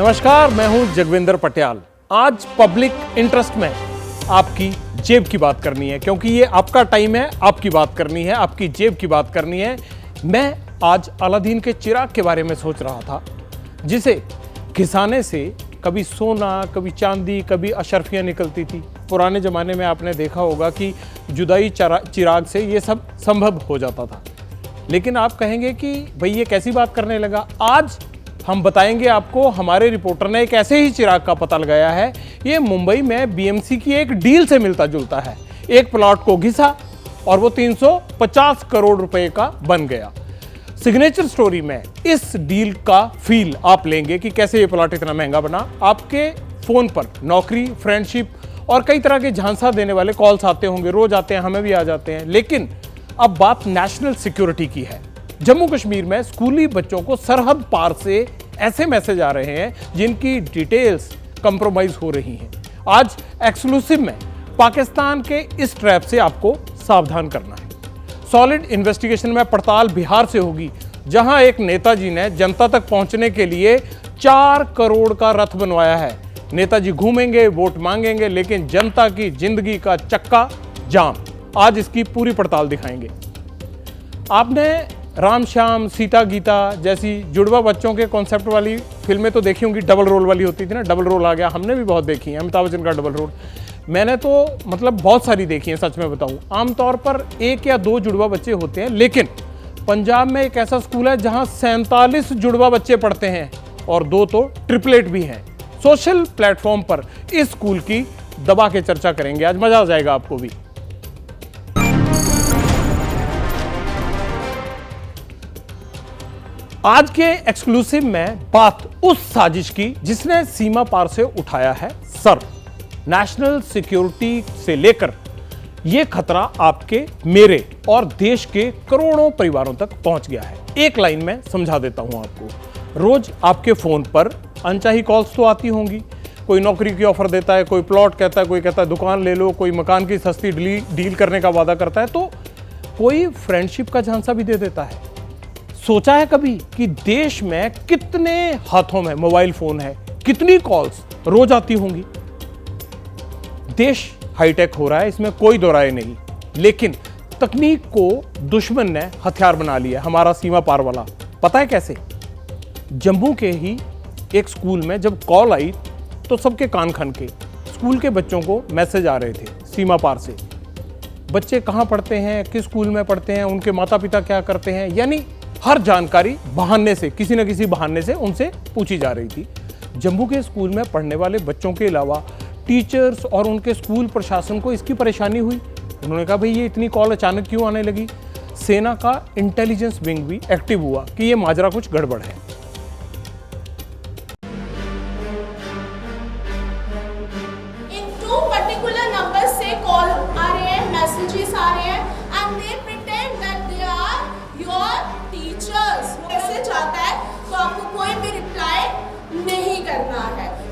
नमस्कार, मैं हूं जगविंदर पटियाल। आज पब्लिक इंटरेस्ट में आपकी जेब की बात करनी है, क्योंकि ये आपका टाइम है, आपकी बात करनी है, आपकी जेब की बात करनी है। मैं आज अलादीन के चिराग के बारे में सोच रहा था, जिसे घिसाने से कभी सोना, कभी चांदी, कभी अशर्फियाँ निकलती थी। पुराने ज़माने में आपने देखा होगा कि जुदाई चिराग से ये सब संभव हो जाता था। लेकिन आप कहेंगे कि भाई ये कैसी बात करने लगा। आज हम बताएंगे आपको, हमारे रिपोर्टर ने एक ऐसे ही चिराग का पता लगाया है। ये मुंबई में बीएमसी की एक डील से मिलता जुलता है। एक प्लॉट को घिसा और वो 350 करोड़ रुपए का बन गया। सिग्नेचर स्टोरी में इस डील का फील आप लेंगे कि कैसे ये प्लॉट इतना महंगा बना। आपके फोन पर नौकरी, फ्रेंडशिप और कई तरह के झांसा देने वाले कॉल्स आते होंगे, रोज आते हैं, हमें भी आ जाते हैं। लेकिन अब बात नेशनल सिक्योरिटी की है। जम्मू कश्मीर में स्कूली बच्चों को सरहद पार से ऐसे मैसेज आ रहे हैं जिनकी डिटेल्स कंप्रोमाइज हो रही हैं। आज एक्सक्लूसिव में पाकिस्तान के इस ट्रैप से आपको सावधान करना है। सॉलिड इन्वेस्टिगेशन में पड़ताल बिहार से होगी, जहां एक नेताजी ने जनता तक पहुंचने के लिए 4 करोड़ का रथ बनवाया है। नेताजी घूमेंगे, वोट मांगेंगे, लेकिन जनता की जिंदगी का चक्का जाम। आज इसकी पूरी पड़ताल दिखाएंगे। आपने राम श्याम, सीता गीता जैसी जुड़वा बच्चों के कॉन्सेप्ट वाली फिल्में तो देखी होंगी। डबल रोल वाली होती थी ना, डबल रोल आ गया, हमने भी बहुत देखी है। अमिताभ बच्चन का डबल रोल मैंने तो बहुत सारी देखी है, सच में बताऊं। आमतौर पर 1 या 2 जुड़वा बच्चे होते हैं, लेकिन पंजाब में एक ऐसा स्कूल है जहां 47 जुड़वा बच्चे पढ़ते हैं और 2 तो ट्रिपलेट भी हैं। सोशल प्लेटफॉर्म पर इस स्कूल की दबा के चर्चा करेंगे। आज मजा आ जाएगा आपको भी। आज के एक्सक्लूसिव में बात उस साजिश की जिसने सीमा पार से उठाया है सर। नेशनल सिक्योरिटी से लेकर यह खतरा आपके, मेरे और देश के करोड़ों परिवारों तक पहुंच गया है। एक लाइन में समझा देता हूं आपको। रोज आपके फोन पर अनचाही कॉल्स तो आती होंगी। कोई नौकरी की ऑफर देता है, कोई प्लॉट कहता है, कोई कहता है दुकान ले लो, कोई मकान की सस्ती डील करने का वादा करता है, तो कोई फ्रेंडशिप का झांसा भी दे देता है। सोचा है कभी कि देश में कितने हाथों में मोबाइल फोन है, कितनी कॉल्स रोज आती होंगी। देश हाईटेक हो रहा है, इसमें कोई दो राय नहीं, लेकिन तकनीक को दुश्मन ने हथियार बना लिया, हमारा सीमा पार वाला। पता है कैसे? जम्मू के ही एक स्कूल में जब कॉल आई तो सबके कान खनके। स्कूल के बच्चों को मैसेज आ रहे थे सीमा पार से। बच्चे कहाँ पढ़ते हैं, किस स्कूल में पढ़ते हैं, उनके माता पिता क्या करते हैं, यानी हर जानकारी बहाने से, किसी न किसी बहाने से उनसे पूछी जा रही थी। जम्मू के स्कूल में पढ़ने वाले बच्चों के अलावा टीचर्स और उनके स्कूल प्रशासन को इसकी परेशानी हुई। उन्होंने कहा भाई ये इतनी कॉल अचानक क्यों आने लगी। सेना का इंटेलिजेंस विंग भी एक्टिव हुआ कि ये माजरा कुछ गड़बड़ है।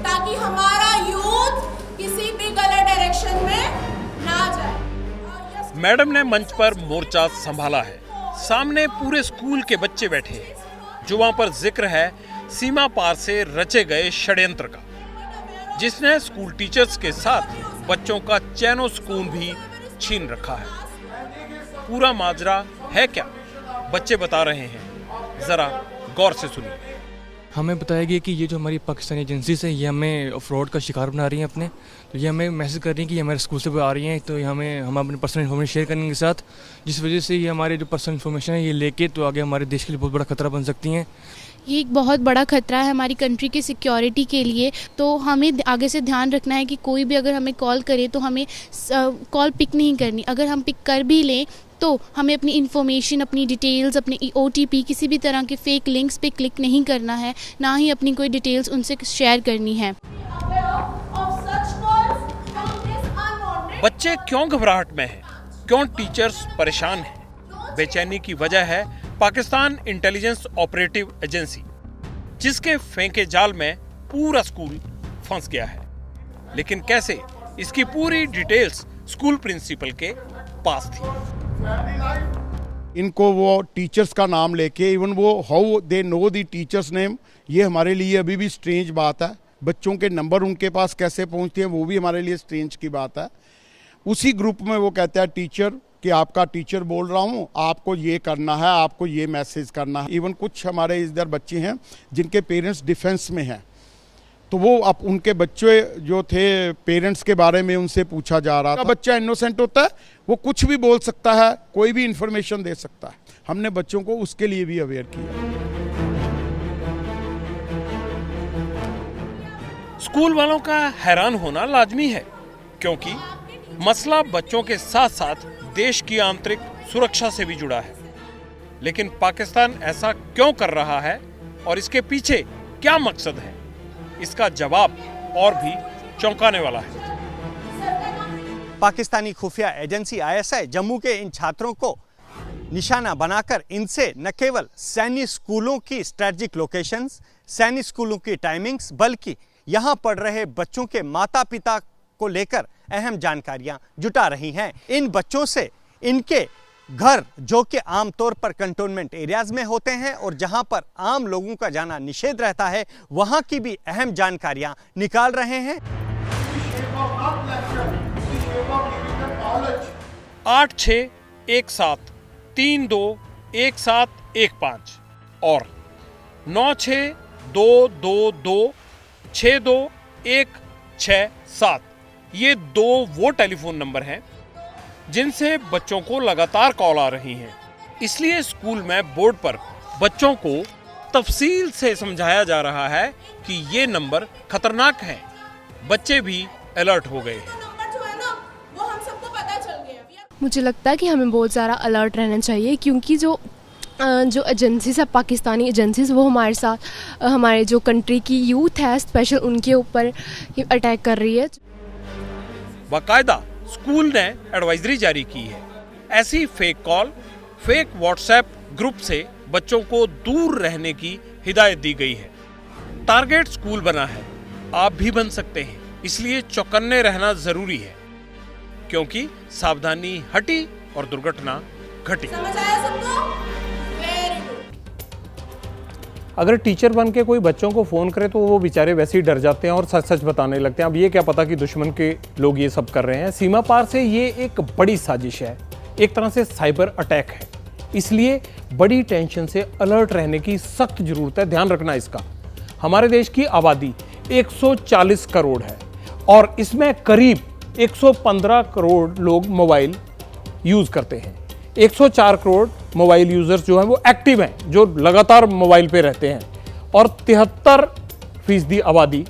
ताकि हमारा यूथ किसी भी गलत डायरेक्शन में ना जाए। मैडम ने मंच पर मोर्चा संभाला है। सामने पूरे स्कूल के बच्चे बैठे हैं, जो वहां पर जिक्र है सीमा पार से रचे गए षड्यंत्र का, जिसने स्कूल टीचर्स के साथ बच्चों का चैनो सुकून भी छीन रखा है। पूरा माजरा है क्या, बच्चे बता रहे हैं, जरा गौर से सुनिए। हमें बताया गया कि ये जो हमारी पाकिस्तानी एजेंसीज हैं, ये हमें फ्रॉड का शिकार बना रही हैं अपने। तो ये हमें मैसेज कर रही हैं कि ये हमारे स्कूल से आ रही हैं, तो हम अपने पर्सनल इन्फॉर्मेशन शेयर करने के साथ, जिस वजह से ये हमारे जो पर्सनल इन्फॉर्मेशन है ये लेके तो आगे हमारे देश के लिए बहुत बड़ा खतरा बन सकती हैं। ये एक बहुत बड़ा खतरा है हमारी कंट्री की सिक्योरिटी के लिए। तो हमें आगे से ध्यान रखना है कि कोई भी अगर हमें कॉल करे तो हमें कॉल पिक नहीं करनी। अगर हम पिक कर भी लें तो हमें अपनी इन्फॉर्मेशन, अपनी डिटेल्स, अपनी OTP, किसी भी तरह के फेक लिंक्स पे क्लिक नहीं करना है, ना ही अपनी कोई डिटेल्स उनसे शेयर करनी है। बच्चे क्यों घबराहट में हैं? क्यों टीचर्स परेशान हैं? बेचैनी की वजह है पाकिस्तान इंटेलिजेंस ऑपरेटिव एजेंसी, जिसके फेंके जाल में पूरा स्कूल फंस गया है। लेकिन कैसे? इसकी पूरी डिटेल्स स्कूल प्रिंसिपल के पास थी। इनको वो टीचर्स का नाम लेके, इवन वो how they know the teachers name, ये हमारे लिए अभी भी स्ट्रेंज बात है। बच्चों के नंबर उनके पास कैसे पहुंचते हैं वो भी हमारे लिए स्ट्रेंज की बात है। उसी ग्रुप में वो कहता है टीचर कि आपका टीचर बोल रहा हूँ, आपको ये करना है, आपको ये मैसेज करना है। इवन कुछ हमारे इधर बच्चे हैं जिनके पेरेंट्स डिफेंस में हैं, तो वो अब उनके बच्चे जो थे पेरेंट्स के बारे में उनसे पूछा जा रहा था। बच्चा इनोसेंट होता है, वो कुछ भी बोल सकता है, कोई भी इंफॉर्मेशन दे सकता है। हमने बच्चों को उसके लिए भी अवेयर किया। स्कूल वालों का हैरान होना लाजमी है, क्योंकि मसला बच्चों के साथ साथ देश की आंतरिक सुरक्षा से भी जुड़ा है। लेकिन पाकिस्तान ऐसा क्यों कर रहा है और इसके पीछे क्या मकसद है, इसका जवाब और भी चौंकाने वाला है। पाकिस्तानी खुफिया एजेंसी ISI जम्मू के इन छात्रों को निशाना बनाकर इनसे न केवल सैनिक स्कूलों की स्ट्रेटजिक लोकेशंस, सैनिक स्कूलों की टाइमिंग्स, बल्कि यहाँ पढ़ रहे बच्चों के माता पिता को लेकर अहम जानकारियां जुटा रही हैं। इन बच्चों से इनके घर, जो कि आमतौर पर कंटोनमेंट एरियाज में होते हैं और जहां पर आम लोगों का जाना निषेध रहता है, वहां की भी अहम जानकारियां निकाल रहे हैं। 8617321715 और 9622262167 ये 2 वो टेलीफोन नंबर हैं जिनसे बच्चों को लगातार कॉल आ रही हैं। इसलिए स्कूल में बोर्ड पर बच्चों को तफसील से समझाया जा रहा है कि ये नंबर खतरनाक हैं। बच्चे भी अलर्ट हो गए हैं। नंबर जो है ना वो हम सबको पता चल गया। मुझे लगता है कि हमें बहुत ज़्यादा अलर्ट रहना चाहिए, क्योंकि जो एजेंसीज है, पाकिस्तानी एजेंसीज, वो हमारे साथ हमारे जो कंट्री की यूथ है स्पेशल उनके ऊपर अटैक कर रही है। बाकायदा स्कूल ने एडवाइजरी जारी की है। ऐसी fake call, fake WhatsApp group से बच्चों को दूर रहने की हिदायत दी गई है। टारगेट स्कूल बना है, आप भी बन सकते हैं। इसलिए चौकन्ने रहना जरूरी है, क्योंकि सावधानी हटी और दुर्घटना घटी। समझ आया सबको? Very good. अगर टीचर बन के कोई बच्चों को फ़ोन करे तो वो बेचारे वैसे ही डर जाते हैं और सच सच बताने लगते हैं। अब ये क्या पता कि दुश्मन के लोग ये सब कर रहे हैं। सीमा पार से ये एक बड़ी साजिश है, एक तरह से साइबर अटैक है। इसलिए बड़ी टेंशन से अलर्ट रहने की सख्त ज़रूरत है। ध्यान रखना इसका। हमारे देश की आबादी 140 करोड़ है और इसमें करीब 115 करोड़ लोग मोबाइल यूज़ करते हैं। 104 करोड़ मोबाइल यूज़र्स जो हैं वो एक्टिव हैं, जो लगातार मोबाइल पे रहते हैं, और 73% आबादी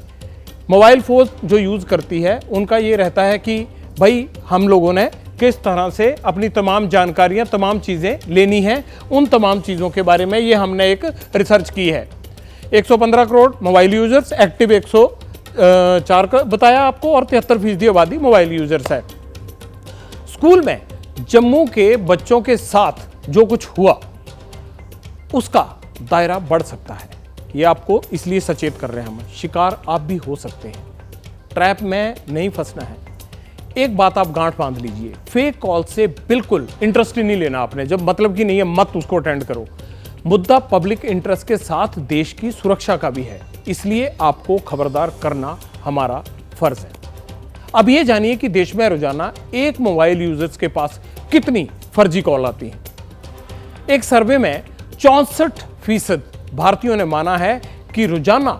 मोबाइल फ़ोन जो यूज़ करती है उनका ये रहता है कि भाई हम लोगों ने किस तरह से अपनी तमाम जानकारियां, तमाम चीज़ें लेनी हैं। उन तमाम चीज़ों के बारे में ये हमने एक रिसर्च की है। 115 करोड़ मोबाइल यूज़र्स, एक्टिव 104 का बताया आपको, और 73% आबादी मोबाइल यूज़र्स है। स्कूल में जम्मू के बच्चों के साथ जो कुछ हुआ उसका दायरा बढ़ सकता है। ये आपको इसलिए सचेत कर रहे हैं हम। शिकार आप भी हो सकते हैं। ट्रैप में नहीं फंसना है। एक बात आप गांठ बांध लीजिए, फेक कॉल से बिल्कुल इंटरेस्ट ही नहीं लेना आपने। जब मतलब की नहीं है मत उसको अटेंड करो। मुद्दा पब्लिक इंटरेस्ट के साथ देश की सुरक्षा का भी है, इसलिए आपको खबरदार करना हमारा फर्ज है। अब ये जानिए कि देश में रोजाना एक मोबाइल यूजर्स के पास कितनी फर्जी कॉल आती हैं। एक सर्वे में 64% भारतीयों ने माना है कि रोजाना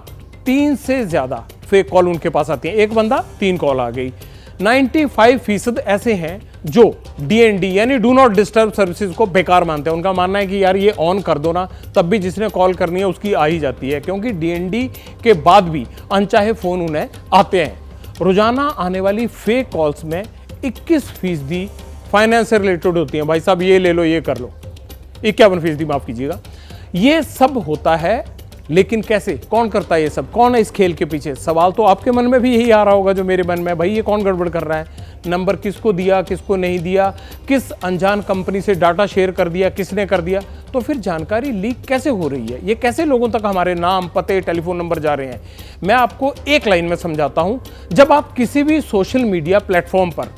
3 से ज्यादा फेक कॉल उनके पास आती हैं। एक बंदा 3 कॉल आ गई। 95% ऐसे हैं जो DND यानी डू नॉट डिस्टर्ब सर्विसेज को बेकार मानते हैं। उनका मानना है कि यार ये ऑन कर दो ना, तब भी जिसने कॉल करनी है उसकी आ ही जाती है, क्योंकि DND के बाद भी अनचाहे फोन उन्हें आते हैं। रोजाना आने वाली फेक कॉल्स में 21% फाइनेंस से रिलेटेड होती हैं। भाई साहब ये ले लो, ये कर लो। 51% माफ कीजिएगा। ये सब होता है, लेकिन कैसे, कौन करता है ये सब, कौन है इस खेल के पीछे? सवाल तो आपके मन में भी यही आ रहा होगा जो मेरे मन में, भाई ये कौन गड़बड़ कर रहा है? नंबर किसको दिया, किसको नहीं दिया, किस अनजान कंपनी से डाटा शेयर कर दिया, किसने कर दिया? तो फिर जानकारी लीक कैसे हो रही है? ये कैसे लोगों तक हमारे नाम, पते, टेलीफोन नंबर जा रहे हैं? मैं आपको एक लाइन में समझाता हूं। जब आप किसी भी सोशल मीडिया प्लेटफॉर्म पर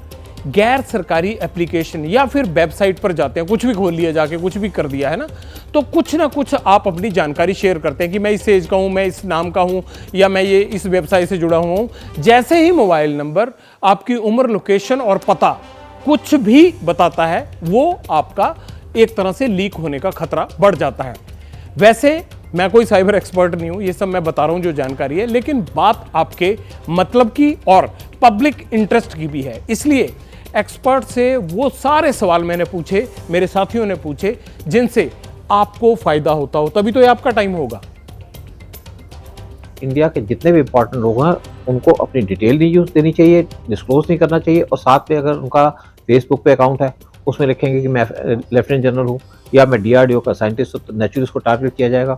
गैर सरकारी एप्लीकेशन या फिर वेबसाइट पर जाते हैं, कुछ भी खोल लिया जाके, कुछ भी कर दिया है ना, तो कुछ ना कुछ आप अपनी जानकारी शेयर करते हैं कि मैं इस एज का हूं, मैं इस नाम का हूं, या मैं ये इस वेबसाइट से जुड़ा हुआ हूं। जैसे ही मोबाइल नंबर, आपकी उम्र, लोकेशन और पता कुछ भी बताता है, वो आपका एक तरह से लीक होने का खतरा बढ़ जाता है। वैसे मैं कोई साइबर एक्सपर्ट नहीं हूं, ये सब मैं बता रहा हूं जो जानकारी है, लेकिन बात आपके मतलब की और पब्लिक इंटरेस्ट की भी है। इसलिए एक्सपर्ट से वो सारे सवाल मैंने पूछे, मेरे साथियों ने पूछे, जिनसे आपको फायदा होता हो, तभी तो ये आपका टाइम होगा। इंडिया के जितने भी इंपॉर्टेंट लोग हैं उनको अपनी डिटेल नहीं यूज़ देनी चाहिए, डिस्क्लोज नहीं करना चाहिए, और साथ में अगर उनका फेसबुक पे अकाउंट है उसमें लिखेंगे कि मैं लेफ्टिनेंट जनरल हूँ या मैं DRDO का साइंटिस्ट हूँ, तो नेचुरली उसको टारगेट किया जाएगा।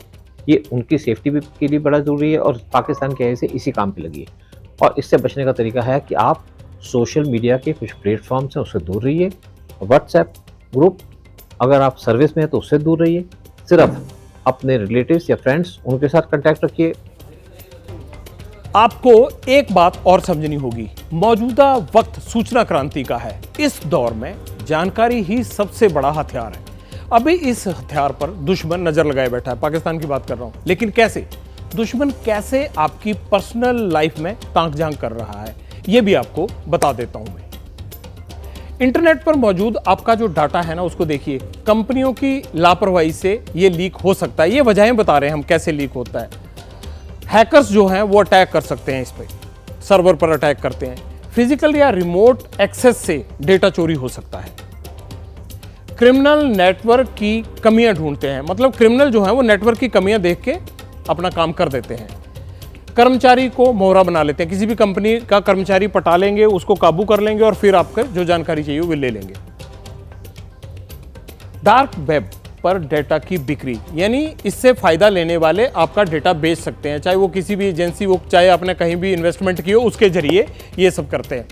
ये उनकी सेफ्टी भी के लिए बड़ा ज़रूरी है, और पाकिस्तान के ऐसे इसी काम पे लगी है। और इससे बचने का तरीका है कि आप सोशल मीडिया के कुछ प्लेटफॉर्म्स हैं उससे दूर रहिए। व्हाट्सएप ग्रुप अगर आप सर्विस में हैं तो उससे दूर रहिए, सिर्फ अपने रिलेटिव्स या फ्रेंड्स उनके साथ कांटेक्ट रखिए। आपको एक बात और समझनी होगी, मौजूदा वक्त सूचना क्रांति का है। इस दौर में जानकारी ही सबसे बड़ा हथियार है। अभी इस हथियार पर दुश्मन नजर लगाए बैठा है, पाकिस्तान की बात कर रहा हूं, लेकिन कैसे दुश्मन कैसे आपकी पर्सनल लाइफ में ताक झांक कर रहा है, यह भी आपको बता देता हूं मैं। इंटरनेट पर मौजूद आपका जो डाटा है ना, उसको देखिए। कंपनियों की लापरवाही से यह लीक हो सकता है, ये वजहें बता रहे हैं हम कैसे लीक होता है। हैकर्स जो हैं वो अटैक कर सकते हैं, इस पे सर्वर पर अटैक करते हैं। फिजिकल या रिमोट एक्सेस से डेटा चोरी हो सकता है। क्रिमिनल नेटवर्क की कमियां ढूंढते हैं, मतलब क्रिमिनल जो है वो नेटवर्क की कमियां देख के अपना काम कर देते हैं। कर्मचारी को मोहरा बना लेते हैं, किसी भी कंपनी का कर्मचारी पटा लेंगे, उसको काबू कर लेंगे और फिर आपको जो जानकारी चाहिए वो ले लेंगे। डार्क वेब पर डेटा की बिक्री, यानी इससे फायदा लेने वाले आपका डेटा बेच सकते हैं, चाहे वो किसी भी एजेंसी हो, चाहे आपने कहीं भी इन्वेस्टमेंट की हो, उसके जरिए ये सब करते हैं।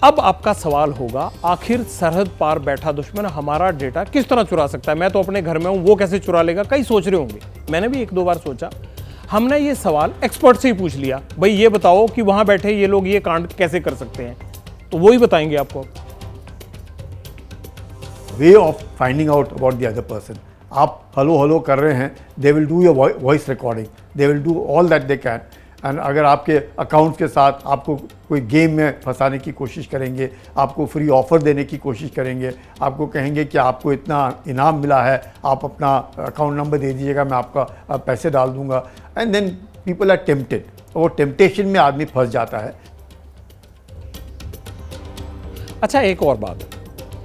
अब आपका सवाल होगा, आखिर सरहद पार बैठा दुश्मन हमारा डेटा किस तरह चुरा सकता है? मैं तो अपने घर में हूं, वो कैसे चुरा लेगा? कई सोच रहे होंगे, मैंने भी एक दो बार सोचा। हमने ये सवाल एक्सपर्ट से ही पूछ लिया, भाई ये बताओ कि वहां बैठे ये लोग ये कांड कैसे कर सकते हैं, तो वो ही बताएंगे आपको। Way of finding out about the other person. आप हेलो हेलो कर रहे हैं, they will do your voice recording, they will do all that they can. And अगर आपके अकाउंट्स के साथ आपको कोई गेम में फंसाने की कोशिश करेंगे, आपको फ्री ऑफर देने की कोशिश करेंगे, आपको कहेंगे कि आपको इतना इनाम मिला है, आप अपना अकाउंट नंबर दे दीजिएगा, मैं आपका पैसे डाल दूंगा। And then people are tempted, वो टेम्पटेशन में आदमी फंस जाता है। अच्छा, एक और बात,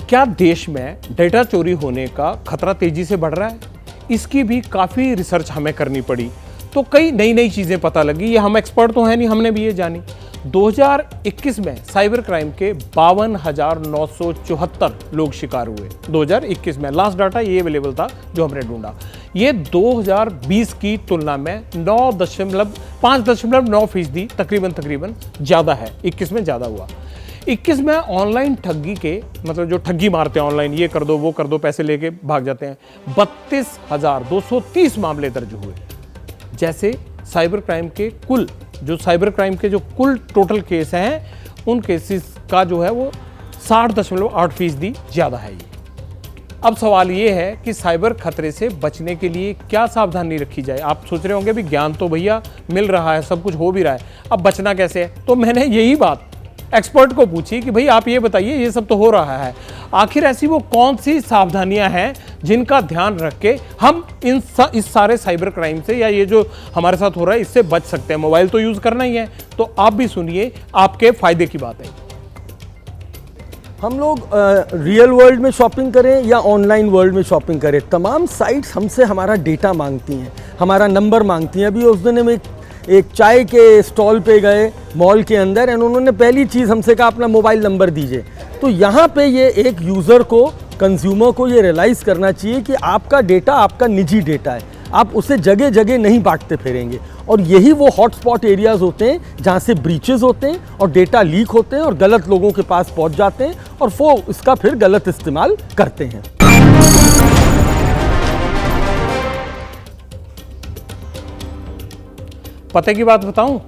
क्या देश में डेटा चोरी होने का खतरा तेजी से बढ़ रहा है? इसकी भी काफ़ी रिसर्च हमें करनी पड़ी, तो कई नई नई चीज़ें पता लगी। ये हम एक्सपर्ट तो हैं नहीं, हमने भी ये जानी। 2021 में साइबर क्राइम के 52,974 लोग शिकार हुए। 2021 में लास्ट डाटा ये अवेलेबल था जो हमने ढूंढा। ये 2020 की तुलना में 5.9% तकरीबन ज़्यादा है। 21 में ज़्यादा हुआ। 21 में ऑनलाइन ठगी के, मतलब जो ठगी मारते हैं ऑनलाइन, ये कर दो वो कर दो, पैसे लेके भाग जाते हैं, 32,230 मामले दर्ज हुए। जैसे साइबर क्राइम के कुल टोटल केस हैं, उन केसेस का जो है वो 60.8% ज़्यादा है ये। अब सवाल ये है कि साइबर खतरे से बचने के लिए क्या सावधानी रखी जाए? आप सोच रहे होंगे भी ज्ञान तो भैया मिल रहा है, सब कुछ हो भी रहा है, अब बचना कैसे है? तो मैंने यही बात एक्सपर्ट को पूछी कि भाई आप ये बताइए, ये सब तो हो रहा है, आखिर ऐसी वो कौन सी सावधानियां हैं जिनका ध्यान रख के हम इस सारे साइबर क्राइम से, या ये जो हमारे साथ हो रहा है, इससे बच सकते हैं? मोबाइल तो यूज करना ही है, तो आप भी सुनिए, आपके फायदे की बात है। हम लोग रियल वर्ल्ड में शॉपिंग करें या ऑनलाइन वर्ल्ड में शॉपिंग करें, तमाम साइट्स हमसे हमारा डेटा मांगती हैं, हमारा नंबर मांगती हैं। अभी उस दिन में एक चाय के स्टॉल पे गए मॉल के अंदर, एंड उन्होंने पहली चीज़ हमसे कहा अपना मोबाइल नंबर दीजिए। तो यहाँ पे ये एक यूज़र को, कंज्यूमर को ये रियलाइज़ करना चाहिए कि आपका डेटा आपका निजी डेटा है, आप उसे जगह जगह नहीं बांटते फिरेंगे। और यही वो हॉटस्पॉट एरियाज़ होते हैं जहाँ से ब्रीचेस होते हैं और डेटा लीक होते हैं और गलत लोगों के पास पहुँच जाते हैं और वो इसका फिर गलत इस्तेमाल करते हैं। पते की बात बताऊं,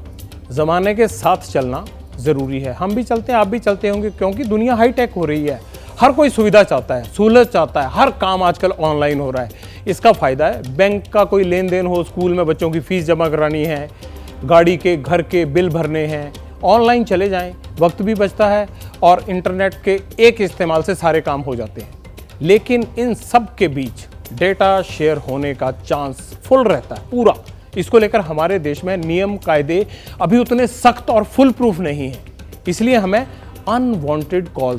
ज़माने के साथ चलना ज़रूरी है। हम भी चलते हैं, आप भी चलते होंगे, क्योंकि दुनिया हाईटेक हो रही है। हर कोई सुविधा चाहता है, सहूलत चाहता है, हर काम आजकल ऑनलाइन हो रहा है। इसका फ़ायदा है, बैंक का कोई लेन देन हो, स्कूल में बच्चों की फ़ीस जमा करानी है, गाड़ी के घर के बिल भरने हैं, ऑनलाइन चले जाएं, वक्त भी बचता है और इंटरनेट के एक इस्तेमाल से सारे काम हो जाते हैं। लेकिन इन सब के बीच डेटा शेयर होने का चांस फुल रहता है पूरा। इसको लेकर हमारे देश में नियम कायदे अभी उतने सख्त और फुल प्रूफ नहीं है। इसलिए हमें अनवांटेड कॉल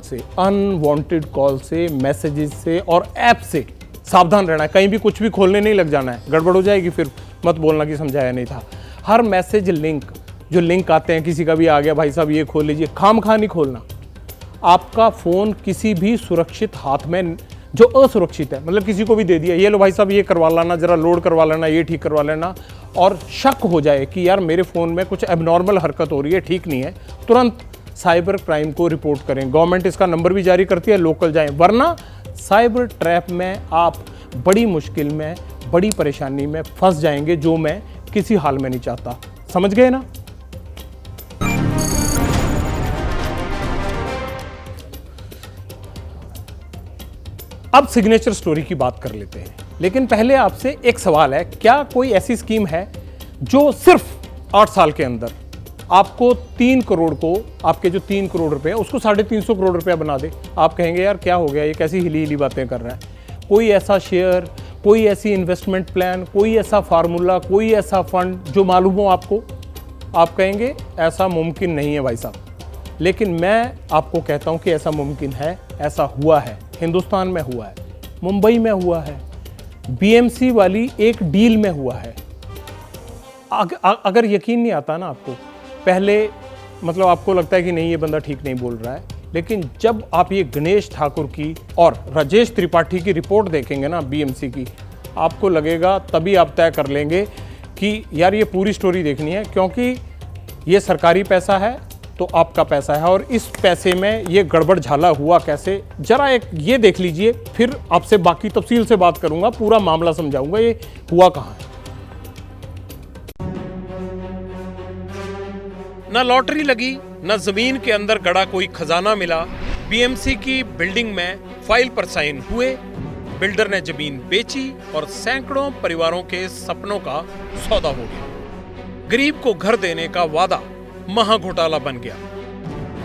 से, मैसेजेस से और ऐप से सावधान रहना है। कहीं भी कुछ भी खोलने नहीं लग जाना है, गड़बड़ हो जाएगी, फिर मत बोलना कि समझाया नहीं था। हर मैसेज जो लिंक आते हैं, किसी का भी आ गया भाई साहब ये खोल लीजिए, खामखा नहीं खोलना। आपका फ़ोन किसी भी सुरक्षित हाथ में जो असुरक्षित है, मतलब किसी को भी दे दिया, ये लो भाई साहब ये करवा लेना, ज़रा लोड करवा लेना, ये ठीक करवा लेना, और शक हो जाए कि यार मेरे फ़ोन में कुछ एबनॉर्मल हरकत हो रही है, ठीक नहीं है, तुरंत साइबर क्राइम को रिपोर्ट करें। गवर्नमेंट इसका नंबर भी जारी करती है, लोकल जाएं, वरना साइबर ट्रैप में आप बड़ी मुश्किल में, बड़ी परेशानी में फंस जाएंगे, जो मैं किसी हाल में नहीं चाहता। समझ गए ना? अब सिग्नेचर स्टोरी की बात कर लेते हैं, लेकिन पहले आपसे एक सवाल है, क्या कोई ऐसी स्कीम है जो सिर्फ 8 साल के अंदर आपको 3 करोड़ को, आपके जो 3 करोड़ रुपए उसको 350 करोड़ रुपया बना दे? आप कहेंगे यार क्या हो गया, ये कैसी हिली हिली बातें कर रहा है। कोई ऐसा शेयर, कोई ऐसी इन्वेस्टमेंट प्लान, कोई ऐसा फार्मूला, कोई ऐसा फंड जो मालूम हो आपको? आप कहेंगे ऐसा मुमकिन नहीं है भाई साहब। लेकिन मैं आपको कहता हूं कि ऐसा मुमकिन है, ऐसा हुआ है, हिंदुस्तान में हुआ है, मुंबई में हुआ है, बीएमसी वाली एक डील में हुआ है। अगर यकीन नहीं आता ना आपको, पहले मतलब आपको लगता है कि नहीं ये बंदा ठीक नहीं बोल रहा है, लेकिन जब आप ये गणेश ठाकुर की और राजेश त्रिपाठी की रिपोर्ट देखेंगे ना बीएमसी की, आपको लगेगा, तभी आप तय कर लेंगे कि यार ये पूरी स्टोरी देखनी है, क्योंकि ये सरकारी पैसा है तो आपका पैसा है, और इस पैसे में ये गड़बड़ झाला हुआ कैसे, जरा एक ये देख लीजिए, फिर आपसे बाकी तफसील से बात करूंगा, पूरा मामला समझाऊंगा ये हुआ कहाँ है। न लॉटरी लगी, न जमीन के अंदर गड़ा कोई खजाना मिला। बीएमसी की बिल्डिंग में फाइल पर साइन हुए, बिल्डर ने जमीन बेची और सैकड़ों परिवारों के सपनों का सौदा हो गया। गरीब को घर देने का वादा महा घोटाला बन गया।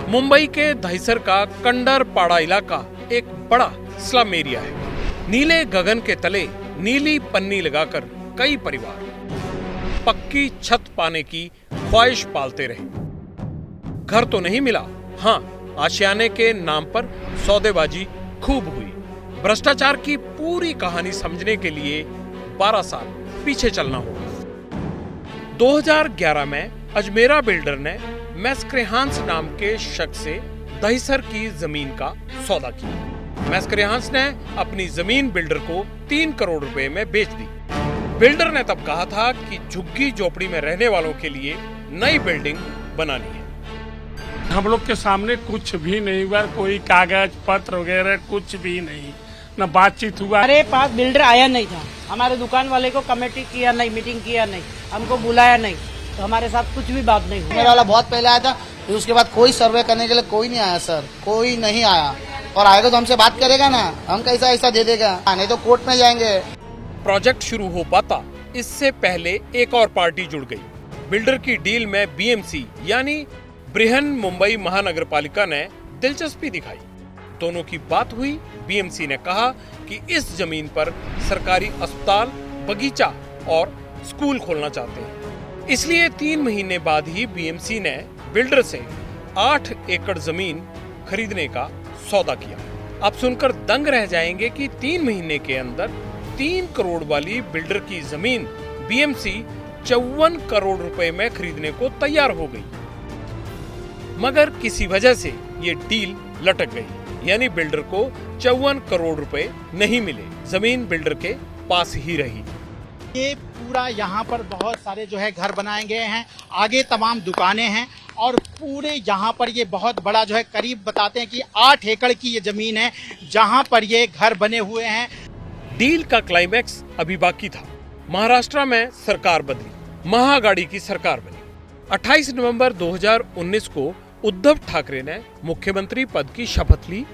मुंबई के दहिसर का कंडरपाड़ा इलाका एक बड़ा स्लम एरिया है। नीले गगन के तले नीली पन्नी लगाकर कई परिवार पक्की छत पाने की ख्वाहिश पालते रहे। घर तो नहीं मिला, हाँ, आशियाने के नाम पर सौदेबाजी खूब हुई। भ्रष्टाचार की पूरी कहानी समझने के लिए 12 साल पीछे चलना होगा। 2011 में अजमेरा बिल्डर ने मैस्क्रेहांस नाम के शख्स से दहिसर की जमीन का सौदा किया। मैस्क्रेहांस ने अपनी जमीन बिल्डर को 3 करोड़ रुपए में बेच दी। बिल्डर ने तब कहा था कि झुग्गी झोपड़ी में रहने वालों के लिए नई बिल्डिंग बनानी है। हम लोग के सामने कुछ भी नहीं हुआ, कोई कागज पत्र वगैरह कुछ भी नहीं, न बातचीत हुआ। हमारे पास बिल्डर आया नहीं था, हमारे दुकान वाले को कमेटी किया नहीं, मीटिंग किया नहीं, हमको बुलाया नहीं, तो हमारे साथ कुछ भी बात नहीं हुई। मेरा वाला बहुत पहले आया था, फिर उसके बाद कोई सर्वे करने के लिए कोई नहीं आया सर, कोई नहीं आया। और आएगा तो हमसे बात करेगा ना, हम कैसा ऐसा दे देगा, नहीं तो कोर्ट में जाएंगे। प्रोजेक्ट शुरू हो पाता इससे पहले एक और पार्टी जुड़ गई। बिल्डर की डील में बीएमसी यानी बृहन मुंबई महानगर पालिका ने दिलचस्पी दिखाई। दोनों की बात हुई। बीएमसी ने कहा कि इस जमीन पर सरकारी अस्पताल, बगीचा और स्कूल खोलना चाहते हैं, इसलिए 3 महीने बाद ही बीएमसी ने बिल्डर से 8 एकड़ जमीन खरीदने का सौदा किया। आप सुनकर दंग रह जाएंगे कि 3 महीने के अंदर 3 करोड़ वाली बिल्डर की जमीन बीएमसी 54 करोड़ रुपए में खरीदने को तैयार हो गई। मगर किसी वजह से ये डील लटक गई, यानी बिल्डर को 54 करोड़ रुपए नहीं मिले, जमीन बिल्डर के पास ही रही। ये पूरा यहाँ पर बहुत सारे जो है घर बनाए गए हैं, आगे तमाम दुकानें हैं, और पूरे यहाँ पर ये बहुत बड़ा जो है, करीब बताते हैं कि 8 एकड़ की ये जमीन है जहाँ पर ये घर बने हुए हैं। डील का क्लाइमैक्स अभी बाकी था। महाराष्ट्र में सरकार बदली, महागाड़ी की सरकार बनी। 28 नवंबर 2019 को उद्धव ठाकरे ने मुख्यमंत्री पद की शपथ ली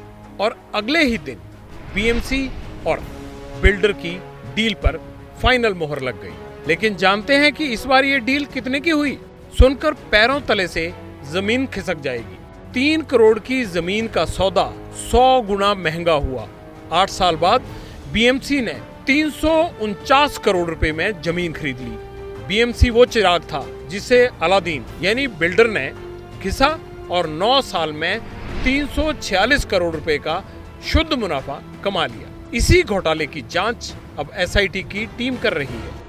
और अगले ही दिन बीएमसी और बिल्डर की डील पर फाइनल मोहर लग गई। लेकिन जानते हैं कि इस बार ये डील कितने की हुई? सुनकर पैरों तले से जमीन खिसक जाएगी। 3 करोड़ की जमीन का सौदा 100 गुना महंगा हुआ। 8 साल बाद बीएमसी ने 349 करोड़ रुपए में जमीन खरीद ली। बीएमसी वो चिराग था जिसे अलादीन यानी बिल्डर ने घिसा और 9 साल में 346 करोड़ रुपए का शुद्ध मुनाफा कमा लिया। इसी घोटाले की जांच अब एसआईटी की टीम कर रही है।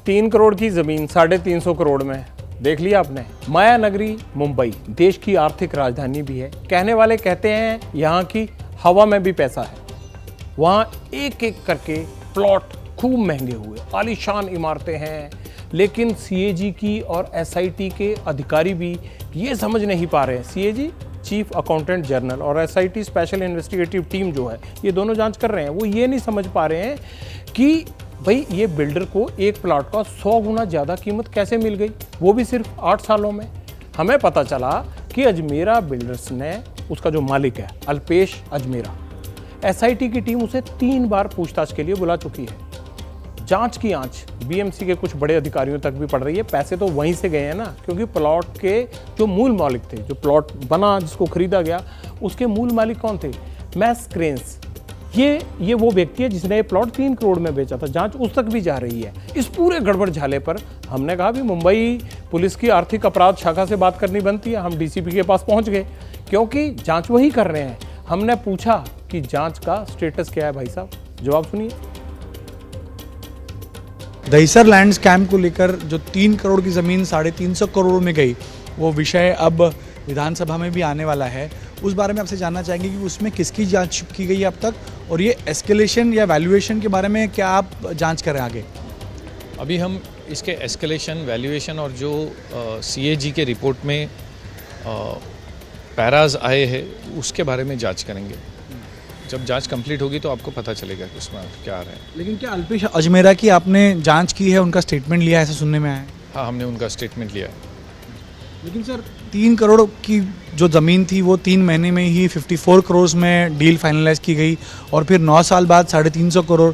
3 करोड़ की जमीन 350 करोड़ में, देख लिया आपने। माया नगरी मुंबई देश की आर्थिक राजधानी भी है। कहने वाले कहते हैं यहाँ की हवा में भी पैसा है। वहाँ एक एक करके प्लॉट खूब महंगे हुए, आलीशान इमारतें हैं। लेकिन सीएजी की और एसआईटी के अधिकारी भी ये समझ नहीं पा रहे हैं। सीएजी चीफ अकाउंटेंट जनरल और एसआईटी स्पेशल इन्वेस्टिगेटिव टीम जो है, ये दोनों जांच कर रहे हैं। वो ये नहीं समझ पा रहे हैं कि भाई ये बिल्डर को एक प्लॉट का 100 गुना ज़्यादा कीमत कैसे मिल गई, वो भी सिर्फ 8 सालों में। हमें पता चला कि अजमेरा बिल्डर्स ने, उसका जो मालिक है अल्पेश अजमेरा, एसआईटी की टीम उसे 3 बार पूछताछ के लिए बुला चुकी है। जांच की आंच बीएमसी के कुछ बड़े अधिकारियों तक भी पड़ रही है। पैसे तो वहीं से गए हैं ना, क्योंकि प्लॉट के जो मूल मालिक थे, जो प्लॉट बना जिसको खरीदा गया, उसके मूल मालिक कौन थे? मैस क्रेन्स। ये वो व्यक्ति है जिसने ये प्लॉट 3 करोड़ में बेचा था। जांच उस तक भी जा रही है। इस पूरे गड़बड़ झाले पर हमने कहा भी मुंबई पुलिस की आर्थिक अपराध शाखा से बात करनी बनती है। हम डीसीपी के पास पहुंच गए, क्योंकि जांच वही कर रहे हैं। हमने पूछा कि जांच का स्टेटस क्या है भाई साहब, जवाब सुनिए। दहिसर लैंड स्कैम को लेकर जो 3 करोड़ की ज़मीन 350 करोड़ में गई, वो विषय अब विधानसभा में भी आने वाला है। उस बारे में आपसे जानना चाहेंगे कि उसमें किसकी जांच की गई है अब तक, और ये एस्केलेशन या वैल्यूएशन के बारे में क्या आप जांच करें आगे? अभी हम इसके एस्केलेशन, वैल्यूएशन और जो सीएजी के रिपोर्ट में पैराज आए हैं उसके बारे में जांच करेंगे। जब जांच कंप्लीट होगी तो आपको पता चलेगा कि उसमें क्या आ रहा है। लेकिन क्या अल्पेश अजमेरा की आपने जांच की है, उनका स्टेटमेंट लिया है, ऐसा सुनने में आया है? हाँ, हमने उनका स्टेटमेंट लिया है। लेकिन सर 3 करोड़ की जो ज़मीन थी वो 3 महीने में ही 54 करोड़ में डील फाइनलाइज की गई, और फिर 9 साल बाद 350 करोड़।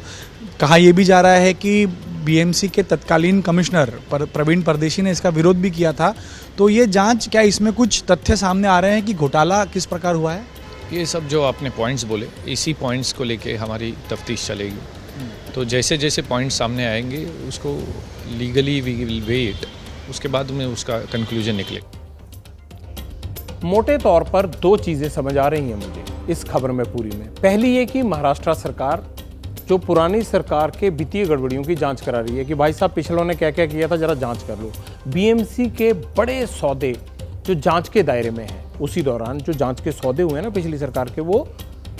कहा यह भी जा रहा है कि बीएमसी के तत्कालीन कमिश्नर प्रवीण परदेशी ने इसका विरोध भी किया था। तो ये जांच, क्या इसमें कुछ तथ्य सामने आ रहे हैं कि घोटाला किस प्रकार हुआ है? ये सब जो आपने पॉइंट्स बोले, इसी पॉइंट्स को लेके हमारी तफ्तीश चलेगी। तो जैसे जैसे पॉइंट्स सामने आएंगे उसको लीगली वी विल वेट, उसके बाद में उसका कंक्लूजन निकले। मोटे तौर पर 2 चीजें समझ आ रही हैं मुझे इस खबर में पूरी में। पहली ये कि महाराष्ट्र सरकार जो पुरानी सरकार के वित्तीय गड़बड़ियों की जांच करा रही है कि भाई साहब पिछलों ने क्या क्या किया था, जरा जांच कर लो। बीएमसी के बड़े सौदे जो जांच के दायरे में हैं, उसी दौरान जो जांच के सौदे हुए ना पिछली सरकार के, वो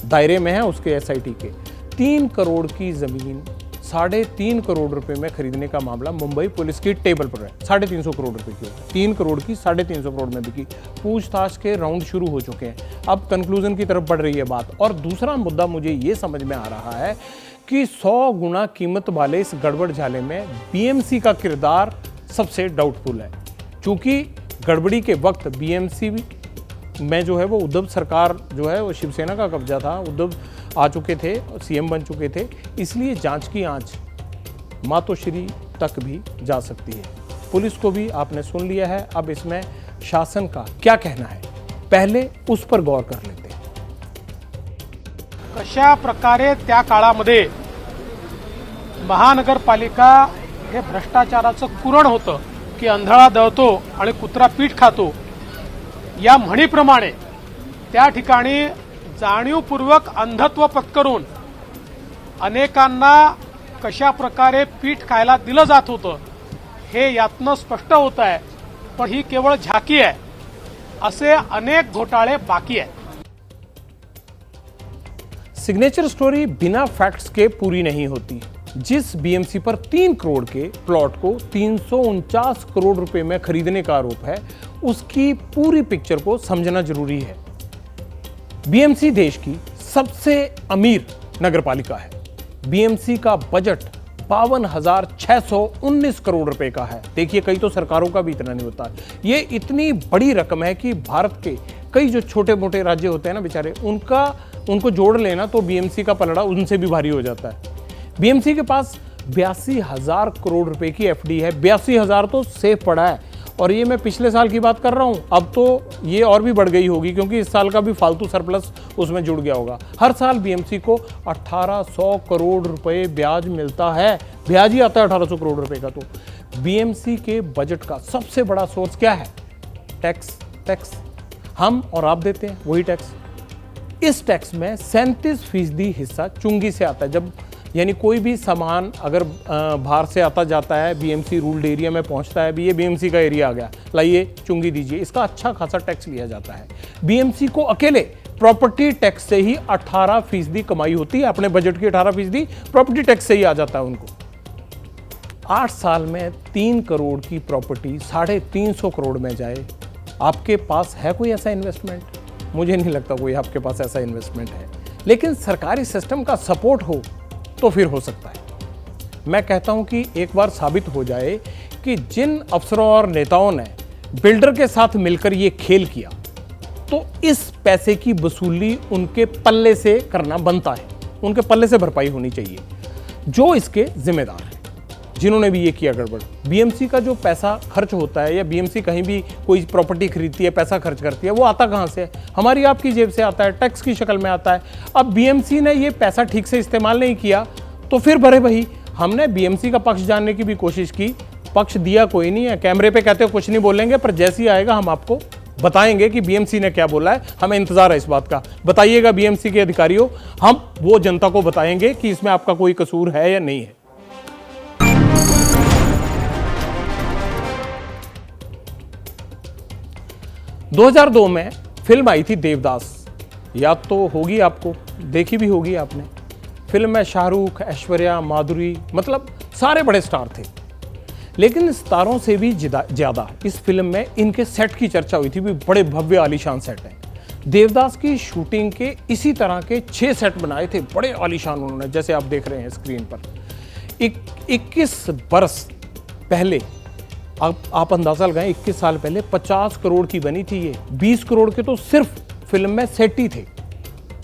दायरे में हैं उसके एसआईटी के। 3 करोड़ की जमीन 3.5 करोड़ रुपए में खरीदने का मामला मुंबई पुलिस की टेबल पर है। 350 करोड़ रुपए की, 3 करोड़ की 350 करोड़ में बिकी। पूछताछ के राउंड शुरू हो चुके हैं, अब कंक्लूजन की तरफ बढ़ रही है बात। और दूसरा मुद्दा मुझे ये समझ में आ रहा है कि 100 गुना कीमत वाले इस गड़बड़ झाले में बीएमसी का किरदार सबसे डाउटफुल है। चूंकि गड़बड़ी के वक्त बीएमसी में जो है वो उद्धव सरकार जो है वो शिवसेना का कब्जा था, उद्धव आ चुके थे, सीएम बन चुके थे, इसलिए जांच की आंच मातोश्री तक भी जा सकती है। पुलिस को भी आपने सुन लिया है, अब इसमें शासन का क्या कहना है, पहले उस पर गौर कर लेते हैं। कशा प्रकारे त्या काळामध्ये महानगरपालिका हे भ्रष्टाचाराचं कुरण होतं की अंधळा दळतो आणि कुत्रा पीठ खातो, या म्हणीप्रमाणे त्या ठिकाणी जाणीवपूर्वक अंधत्व पत्करून अनेकांना कशा प्रकारे पीठ खायला दिलं जात होतं हे यातनं स्पष्ट होत आहे। पण ही केवळ झाकी आहे, असे अनेक घोटाळे बाकी आहेत। सिग्नेचर स्टोरी बिना फैक्ट्स के पूरी नहीं होती। जिस बीएमसी पर 3 करोड़ के प्लॉट को 349 करोड़ रुपए में खरीदने का आरोप है, उसकी पूरी पिक्चर को समझना जरूरी है। बीएमसी देश की सबसे अमीर नगरपालिका है। बीएमसी का बजट 52,619 करोड़ रुपए का है। देखिए, कई तो सरकारों का भी इतना नहीं होता। ये इतनी बड़ी रकम है कि भारत के कई जो छोटे मोटे राज्य होते हैं ना बेचारे, उनको जोड़ लेना तो बीएमसी का पलड़ा उनसे भी भारी हो जाता है। बीएमसी के पास 82,000 करोड़ रुपए की एफडी है। 82,000 तो सेफ पड़ा है, और ये मैं पिछले साल की बात कर रहा हूँ। अब तो ये और भी बढ़ गई होगी, क्योंकि इस साल का भी फालतू सरप्लस उसमें जुड़ गया होगा। हर साल बीएमसी को 1800 करोड़ रुपए ब्याज मिलता है। ब्याज ही आता है 1800 करोड़ रुपए का। तो बीएमसी के बजट का सबसे बड़ा सोर्स क्या है? टैक्स। हम और आप देते हैं वही टैक्स। इस टैक्स में 37% हिस्सा चुंगी से आता है। जब यानी कोई भी सामान अगर बाहर से आता जाता है, बीएमसी रूल्ड एरिया में पहुंचता है, भी ये बीएमसी का एरिया आ गया, लाइए चुंगी दीजिए, इसका अच्छा खासा टैक्स लिया जाता है। बीएमसी को अकेले प्रॉपर्टी टैक्स से ही 18% कमाई होती है। अपने बजट की 18% प्रॉपर्टी टैक्स से ही आ जाता है उनको। 8 साल में 3 करोड़ की प्रॉपर्टी 350 करोड़ में जाए। आपके पास है कोई ऐसा इन्वेस्टमेंट? मुझे नहीं लगता कोई आपके पास ऐसा इन्वेस्टमेंट है। लेकिन सरकारी सिस्टम का सपोर्ट हो तो फिर हो सकता है। मैं कहता हूं कि एक बार साबित हो जाए कि जिन अफसरों और नेताओं ने बिल्डर के साथ मिलकर ये खेल किया, तो इस पैसे की वसूली उनके पल्ले से करना बनता है। उनके पल्ले से भरपाई होनी चाहिए, जो इसके जिम्मेदार हैं, जिन्होंने भी ये किया गड़बड़। बीएमसी का जो पैसा खर्च होता है, या बीएमसी कहीं भी कोई प्रॉपर्टी खरीदती है, पैसा खर्च करती है, वो आता कहाँ से? हमारी आपकी जेब से आता है, टैक्स की शक्ल में आता है। अब बीएमसी ने ये पैसा ठीक से इस्तेमाल नहीं किया तो फिर भरे भाई। हमने बीएमसी का पक्ष जानने की भी कोशिश की, पक्ष दिया कोई नहीं है। कैमरे पे कहते हो कुछ नहीं बोलेंगे, पर जैसे ही आएगा हम आपको बताएंगे कि बीएमसी ने क्या बोला है। हमें इंतजार है इस बात का। बताइएगा बीएमसी के अधिकारियों, हम वो जनता को बताएंगे कि इसमें आपका कोई कसूर है या नहीं है। दो 2002 में फिल्म आई थी देवदास, याद तो होगी आपको, देखी भी होगी आपने। फिल्म में शाहरुख, ऐश्वर्या, माधुरी, मतलब सारे बड़े स्टार थे। लेकिन स्टारों से भी ज्यादा इस फिल्म में इनके सेट की चर्चा हुई थी। भी बड़े भव्य आलीशान सेट हैं। देवदास की शूटिंग के इसी तरह के 6 सेट बनाए थे, बड़े आलीशान उन्होंने, जैसे आप देख रहे हैं स्क्रीन पर। 21 बरस पहले, अब आप अंदाजा लगाएं, 21 साल पहले 50 करोड़ की बनी थी ये। 20 करोड़ के तो सिर्फ फिल्म में सेट ही थे।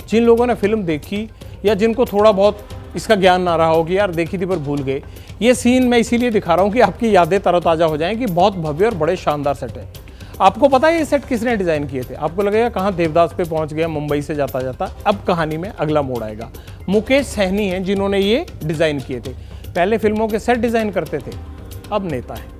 जिन लोगों ने फिल्म देखी या जिनको थोड़ा बहुत इसका ज्ञान ना रहा हो कि यार देखी थी पर भूल गए, ये सीन मैं इसीलिए दिखा रहा हूँ कि आपकी यादें तरोताज़ा हो जाएं कि बहुत भव्य और बड़े शानदार सेट है। आपको पता है ये सेट किसने डिज़ाइन किए थे? आपको लगेगा कहाँ देवदास पे पहुँच गया मुंबई से जाता जाता। अब कहानी में अगला मोड़ आएगा। मुकेश सहनी हैं जिन्होंने ये डिज़ाइन किए थे। पहले फिल्मों के सेट डिज़ाइन करते थे, अब नेता हैं,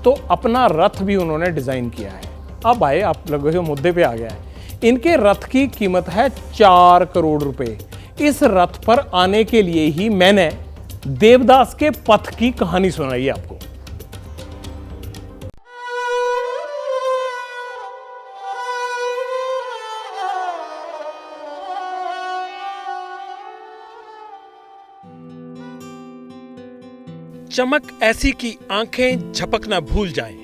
तो अपना रथ भी उन्होंने डिज़ाइन किया है। अब आए, आप लोगों के मुद्दे पे आ गया है। इनके रथ की कीमत है 4 करोड़ रुपए। इस रथ पर आने के लिए ही मैंने देवदास के पथ की कहानी सुनाई है आपको। चमक ऐसी कि आंखें झपकना भूल जाएं,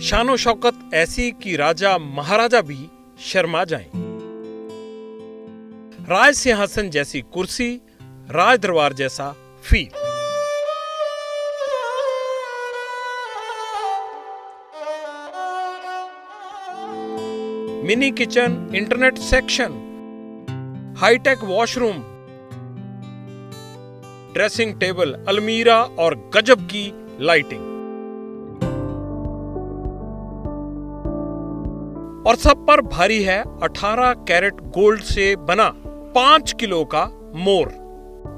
शानो शौकत ऐसी कि राजा महाराजा भी शर्मा जाएं। राज सिंहासन जैसी कुर्सी, राज दरबार जैसा feel. Mini kitchen, internet section, hitech washroom, dressing table, अलमीरा और गजब की लाइटिंग। और सब पर भारी है 18 कैरेट गोल्ड से बना 5 किलो का मोर,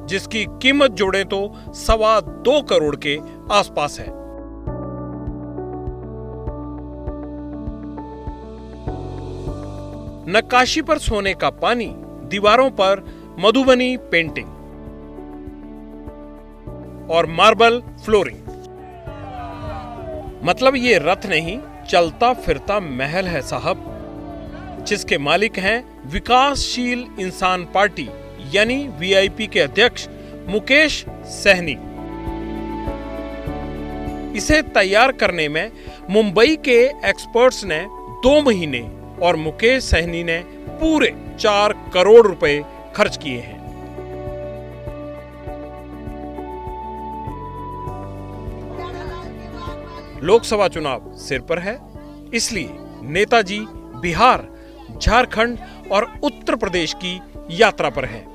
जिसकी कीमत जोड़े तो 2.25 करोड़ के आसपास है। नक्काशी पर सोने का पानी, दीवारों पर मधुबनी पेंटिंग और मार्बल फ्लोरिंग। मतलब ये रथ नहीं, चलता फिरता महल है साहब, जिसके मालिक हैं विकासशील इंसान पार्टी यानी वीआईपी के अध्यक्ष मुकेश सहनी। इसे तैयार करने में मुंबई के एक्सपर्ट्स ने 2 महीने और मुकेश सहनी ने पूरे 4 करोड़ रुपए खर्च किए हैं। लोकसभा चुनाव सिर पर है, इसलिए नेताजी बिहार, झारखंड और उत्तर प्रदेश की यात्रा पर है।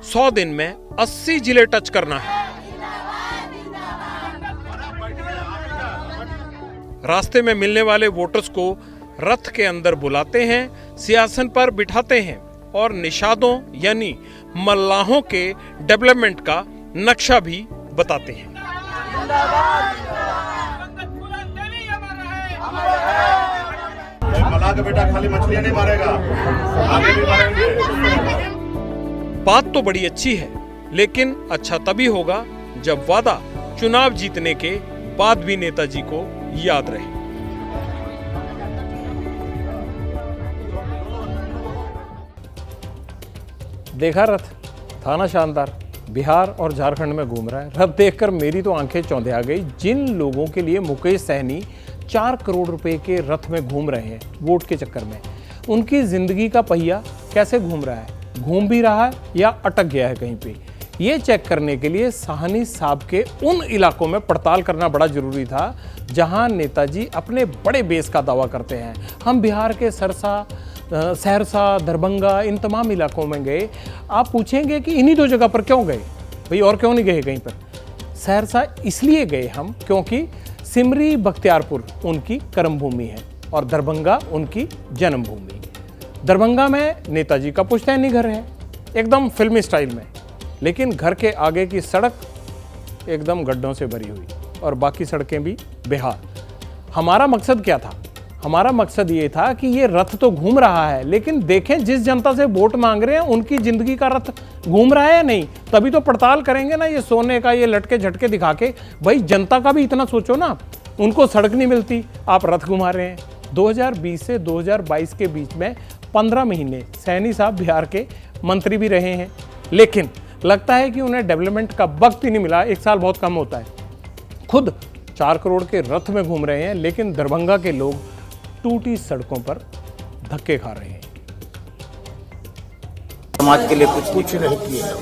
100 दिन में 80 जिले टच करना है। रास्ते में मिलने वाले वोटर्स को रथ के अंदर बुलाते हैं, सिंहासन पर बिठाते हैं और निषादों यानी मल्लाहों के डेवलपमेंट का नक्शा भी बताते हैं। मल्लाह का बेटा खाली मछलियां नहीं मारेगा, आगे भी मारेंगे। बात तो बड़ी अच्छी है, लेकिन अच्छा तभी होगा जब वादा चुनाव जीतने के बाद भी नेताजी को याद रहे। देखा रथ, था ना शानदार। बिहार और झारखंड में घूम रहा है। रथ देखकर मेरी तो आंखें चौंधिया गई। जिन लोगों के लिए मुकेश सहनी 4 करोड़ रुपए के रथ में घूम रहे हैं वोट के चक्कर में, उनकी जिंदगी का पहिया कैसे घूम रहा है, घूम भी रहा है या अटक गया है कहीं पे, ये चेक करने के लिए साहनी साहब के उन इलाकों में पड़ताल करना बड़ा जरूरी था जहां नेताजी अपने बड़े बेस का दावा करते हैं। हम बिहार के सरसा, सहरसा, दरभंगा, इन तमाम इलाकों में गए। आप पूछेंगे कि इन्हीं 2 जगह पर क्यों गए भाई, और क्यों नहीं गए कहीं पर? सहरसा इसलिए गए हम क्योंकि सिमरी बख्तियारपुर उनकी कर्मभूमि है और दरभंगा उनकी जन्मभूमि। दरभंगा में नेताजी का पुश्तैनी घर है, एकदम फिल्मी स्टाइल में, लेकिन घर के आगे की सड़क एकदम गड्ढों से भरी हुई और बाकी सड़कें भी बेहाल। हमारा मकसद क्या था? हमारा मकसद ये था कि ये रथ तो घूम रहा है, लेकिन देखें जिस जनता से वोट मांग रहे हैं उनकी जिंदगी का रथ घूम रहा है या नहीं, तभी तो पड़ताल करेंगे ना। ये सोने का ये लटके झटके दिखा के, भाई जनता का भी इतना सोचो ना। उनको सड़क नहीं मिलती, आप रथ घुमा रहे हैं। 2020 से 2022 के बीच में 15 महीने सहनी साहब बिहार के मंत्री भी रहे हैं, लेकिन लगता है कि उन्हें डेवलपमेंट का वक्त ही नहीं मिला। 1 साल बहुत कम होता है। खुद 4 करोड़ के रथ में घूम रहे हैं, लेकिन दरभंगा के लोग टूटी सड़कों पर धक्के खा रहे हैं। समाज के लिए कुछ नहीं किए हैं,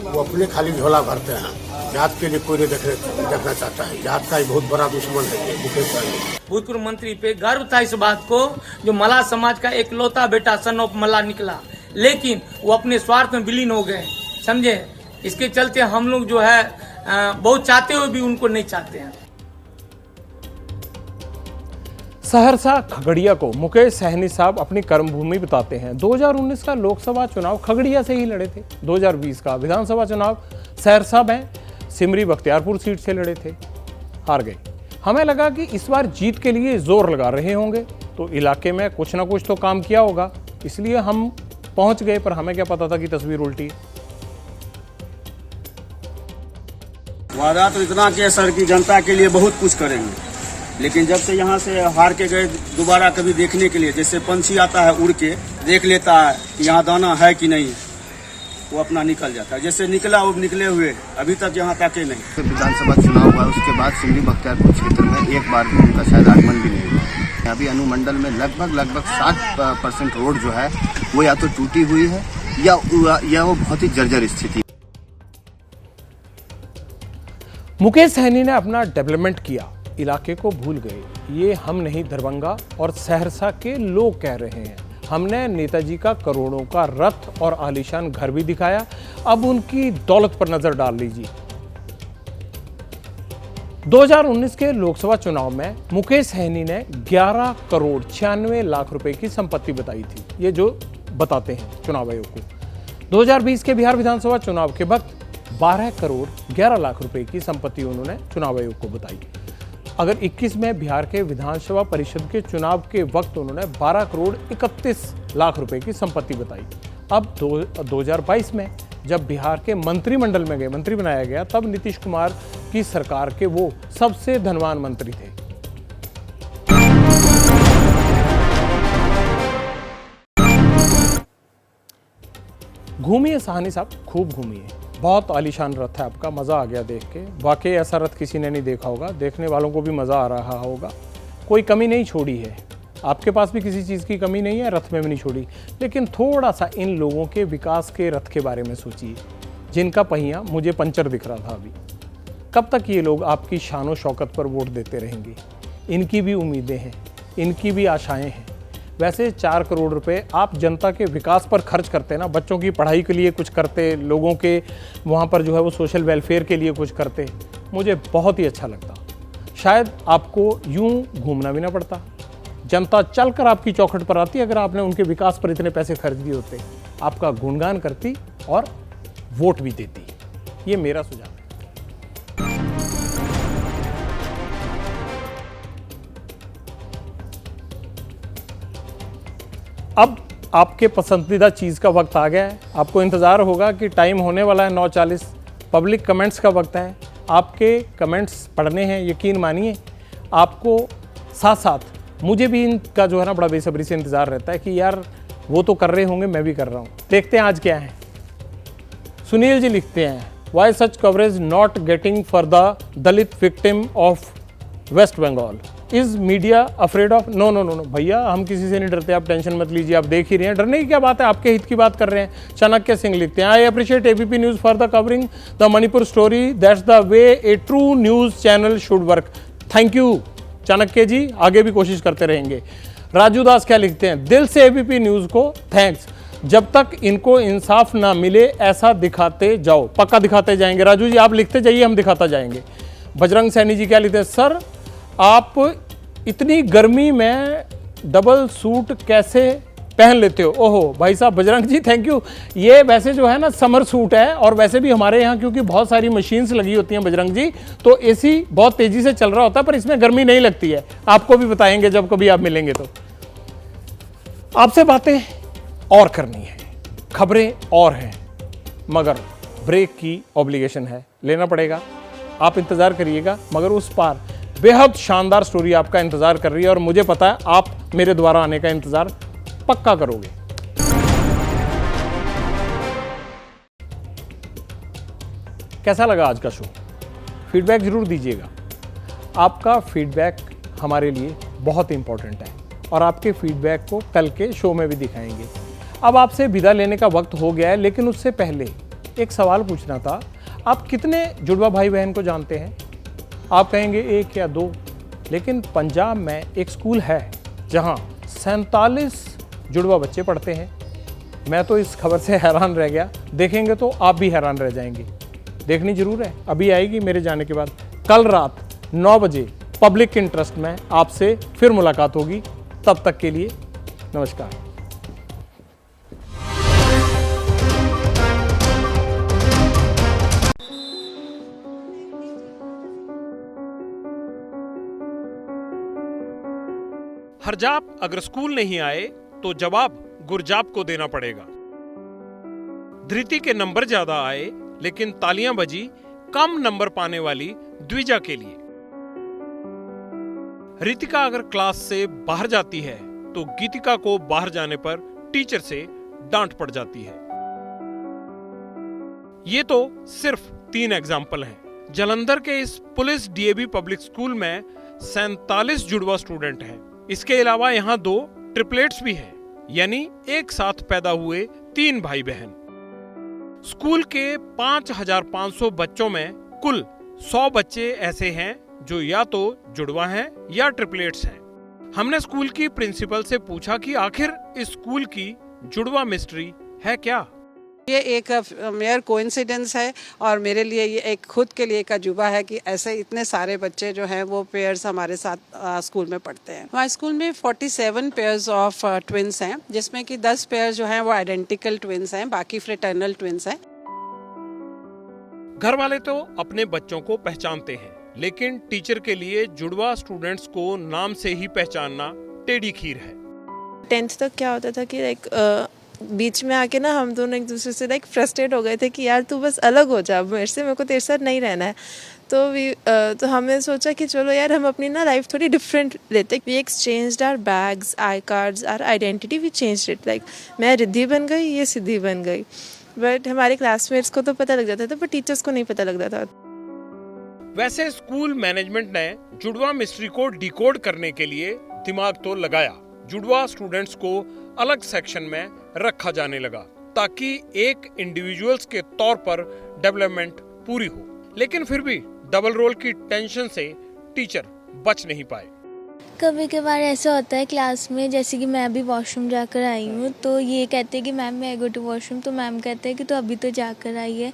वो अपने खाली झोला भरते हैं। जात के लिए कोई नहीं देखना चाहता है। जात का ही बहुत बड़ा दुश्मन है ये मुकेश सहनी। भूतपूर्व मंत्री पे गर्व था इस बात को, जो मल्लाह समाज का एकलौता बेटा सन ऑफ मल्लाह निकला, लेकिन वो अपने स्वार्थ में विलीन हो गए, समझे। इसके चलते हम लोग जो है बहुत चाहते हुए भी उनको नहीं चाहते हैं। सहरसा खगड़िया को मुकेश सहनी साहब अपनी कर्मभूमि बताते हैं। 2019 का लोकसभा चुनाव खगड़िया से ही लड़े थे। 2020 का विधानसभा चुनाव सहरसा में सिमरी बख्तियारपुर सीट से लड़े थे, हार गए। हमें लगा कि इस बार जीत के लिए जोर लगा रहे होंगे, तो इलाके में कुछ ना कुछ तो काम किया होगा, इसलिए हम पहुंच गए। पर हमें क्या पता था कि तस्वीर उल्टी। वादा तो इतना किया सर की जनता के लिए बहुत कुछ करेंगे, लेकिन जब से यहाँ से हार के गए, दोबारा कभी देखने के लिए, जैसे पंछी आता है उड़ के देख लेता है कि यहाँ दाना है कि नहीं, वो अपना निकल जाता है। जैसे निकला वो निकले हुए, अभी तक यहाँ ताके नहीं। विधानसभा चुनाव हुआ, उसके बाद सिमरी बख्तियारपुर क्षेत्र में एक बार भी उनका शायद आगमन भी नहीं हुआ। अभी अनुमंडल में लगभग 60% रोड जो है वो या तो टूटी हुई है या वो बहुत ही जर्जर स्थिति। मुकेश सहनी ने अपना डेवलपमेंट किया, इलाके को भूल गए। ये हम नहीं, दरभंगा और सहरसा के लोग कह रहे हैं। हमने नेताजी का करोड़ों का रथ और आलीशान घर भी दिखाया, अब उनकी दौलत पर नजर डाल लीजिए। 2019 के लोकसभा चुनाव में मुकेश सहनी ने 11 करोड़ 96 लाख रुपए की संपत्ति बताई थी, ये जो बताते हैं चुनाव आयोग को। 2020 के बिहार विधानसभा चुनाव के वक्त 12 करोड़ 11 लाख रुपए की संपत्ति उन्होंने चुनाव आयोग को बताई। अगर 21 में बिहार के विधानसभा परिषद के चुनाव के वक्त उन्होंने 12 करोड़ 31 लाख रुपए की संपत्ति बताई। अब 2022 में जब बिहार के मंत्रिमंडल में गए, मंत्री बनाया गया, तब नीतीश कुमार की सरकार के वो सबसे धनवान मंत्री थे। घूमिए साहनी साहब, खूब घूमिए। बहुत आलीशान रथ है आपका, मज़ा आ गया देख के। वाकई ऐसा रथ किसी ने नहीं देखा होगा, देखने वालों को भी मज़ा आ रहा होगा। कोई कमी नहीं छोड़ी है, आपके पास भी किसी चीज़ की कमी नहीं है, रथ में भी नहीं छोड़ी। लेकिन थोड़ा सा इन लोगों के विकास के रथ के बारे में सोचिए, जिनका पहिया मुझे पंचर दिख रहा था अभी। कब तक ये लोग आपकी शान और शौकत पर वोट देते रहेंगे? इनकी भी उम्मीदें हैं, इनकी भी आशाएं हैं। वैसे 4 करोड़ रुपए आप जनता के विकास पर खर्च करते ना, बच्चों की पढ़ाई के लिए कुछ करते, लोगों के वहाँ पर जो है वो सोशल वेलफेयर के लिए कुछ करते, मुझे बहुत ही अच्छा लगता। शायद आपको यूं घूमना भी ना पड़ता, जनता चलकर आपकी चौखट पर आती अगर आपने उनके विकास पर इतने पैसे खर्च दिए होते, आपका गुणगान करती और वोट भी देती। ये मेरा सुझाव है। अब आपके पसंदीदा चीज़ का वक्त आ गया है। आपको इंतज़ार होगा कि टाइम होने वाला है 9:40, पब्लिक कमेंट्स का वक्त है। आपके कमेंट्स पढ़ने हैं, यकीन मानिए आपको साथ साथ मुझे भी इनका जो है ना बड़ा बेसब्री से इंतज़ार रहता है कि यार वो तो कर रहे होंगे, मैं भी कर रहा हूँ। देखते हैं आज क्या है। सुनील जी लिखते हैं, why such coverage not getting for the Dalit victim of West Bengal, is media afraid of? No no no no भैया, हम किसी से नहीं डरते, आप टेंशन मत लीजिए, आप देख ही रहे हैं, डरने की क्या बात है, आपके हित की बात कर रहे हैं। चाणक्य सिंह लिखते हैं, I appreciate ABP news for the covering the Manipur story, that's the way a true news channel should work. Thank you Chanakya ji, आगे भी कोशिश करते रहेंगे। राजू दास क्या लिखते हैं, दिल से एबीपी न्यूज़ को थैंक्स, जब तक इनको इंसाफ ना मिले ऐसा दिखाते जाओ। पक्का दिखाते जाएंगे राजू जी, आप लिखते जाइए, हम दिखाता जाएंगे। बजरंग सैनी जी क्या लिखते हैं, सर आप इतनी गर्मी में डबल सूट कैसे पहन लेते हो? ओहो भाई साहब, बजरंग जी थैंक यू। ये वैसे जो है ना समर सूट है, और वैसे भी हमारे यहाँ क्योंकि बहुत सारी मशीन्स लगी होती हैं बजरंग जी, तो एसी बहुत तेजी से चल रहा होता है, पर इसमें गर्मी नहीं लगती है। आपको भी बताएंगे जब कभी आप मिलेंगे तो। आपसे बातें और करनी है, खबरें और हैं, मगर ब्रेक की ऑब्लिगेशन है, लेना पड़ेगा। आप इंतज़ार करिएगा, मगर उस पार बेहद शानदार स्टोरी आपका इंतज़ार कर रही है, और मुझे पता है आप मेरे द्वारा आने का इंतज़ार पक्का करोगे। कैसा लगा आज का शो? फीडबैक जरूर दीजिएगा। आपका फीडबैक हमारे लिए बहुत इंपॉर्टेंट है, और आपके फीडबैक को कल के शो में भी दिखाएंगे। अब आपसे विदा लेने का वक्त हो गया है, लेकिन उससे पहले एक सवाल पूछना था। आप कितने जुड़वा भाई बहन को जानते हैं? आप कहेंगे 1 या 2, लेकिन पंजाब में एक स्कूल है जहां 47 जुड़वा बच्चे पढ़ते हैं। मैं तो इस खबर से हैरान रह गया, देखेंगे तो आप भी हैरान रह जाएंगे। देखनी जरूर है, अभी आएगी मेरे जाने के बाद। कल रात 9 बजे पब्लिक इंटरेस्ट में आपसे फिर मुलाकात होगी। तब तक के लिए नमस्कार। हरजाप अगर स्कूल नहीं आए तो जवाब गुरजाप को देना पड़ेगा। धृति के नंबर ज्यादा आए, लेकिन तालियां बजी कम नंबर पाने वाली द्विजा के लिए। रितिका अगर क्लास से बाहर जाती है तो गीतिका को बाहर जाने पर टीचर से डांट पड़ जाती है। ये तो सिर्फ 3 एग्जाम्पल हैं। जालंधर के इस पुलिस डीएवी पब्लिक स्कूल में 47 जुड़वा स्टूडेंट हैं। इसके अलावा यहाँ 2 ट्रिपलेट्स भी हैं, यानी एक साथ पैदा हुए 3 भाई बहन। स्कूल के 5500 बच्चों में कुल 100 बच्चे ऐसे हैं जो या तो जुड़वा हैं या ट्रिपलेट्स हैं। हमने स्कूल की प्रिंसिपल से पूछा कि आखिर इस स्कूल की जुड़वा मिस्ट्री है क्या। ये एक मेयर कोइंसिडेंस है, और मेरे लिए ये एक खुद के लिए एक अजूबा है कि ऐसे इतने सारे बच्चे जो हैं वो पेयर्स हमारे साथ स्कूल में पढ़ते हैं। हमारे स्कूल में 47 पेयर्स ऑफ ट्विंस हैं, जिसमें कि 10 पेयर जो हैं वो आइडेंटिकल ट्विंस हैं, बाकी फ्रेटर्नल ट्विंस हैं। घर वाले तो अपने बच्चों को पहचानते हैं, लेकिन टीचर के लिए जुड़वा स्टूडेंट्स को नाम से ही पहचानना टेढ़ी खीर है। 10th तक क्या होता था कि बीच में आके ना हम दोनों एक दूसरे से फ्रस्ट्रेट हो गए थे कि यार तू बस अलग हो जा मेरे को तेरे साथ नहीं रहना है। तो हमने सोचा कि चलो यार हम अपनी ना लाइफ थोड़ी डिफरेंट लेते। We exchanged our bags, I cards, our identity, we changed it. मैं रिद्धि बन गई, ये सिद्धि बन गई। बट हमारे क्लासमेट्स को तो पता लग जाता था, पर टीचर्स को नहीं पता लगता था। वैसे स्कूल मैनेजमेंट ने जुड़वा मिस्ट्री को डिकोड करने के लिए दिमाग तो लगाया। जुड़वा स्टूडेंट्स को अलग सेक्शन में रखा जाने लगा ताकि एक इंडिविजुअल्स के तौर पर डेवलपमेंट पूरी हो, लेकिन फिर भी डबल रोल की टेंशन से टीचर बच नहीं पाए। कभी कभार ऐसा होता है क्लास में, जैसे कि मैं अभी वॉशरूम जाकर आई हूँ, तो ये कहते हैं कि मैम मैं गो टू वॉशरूम, तो मैम कहते हैं कि तो अभी तो जाकर आई है,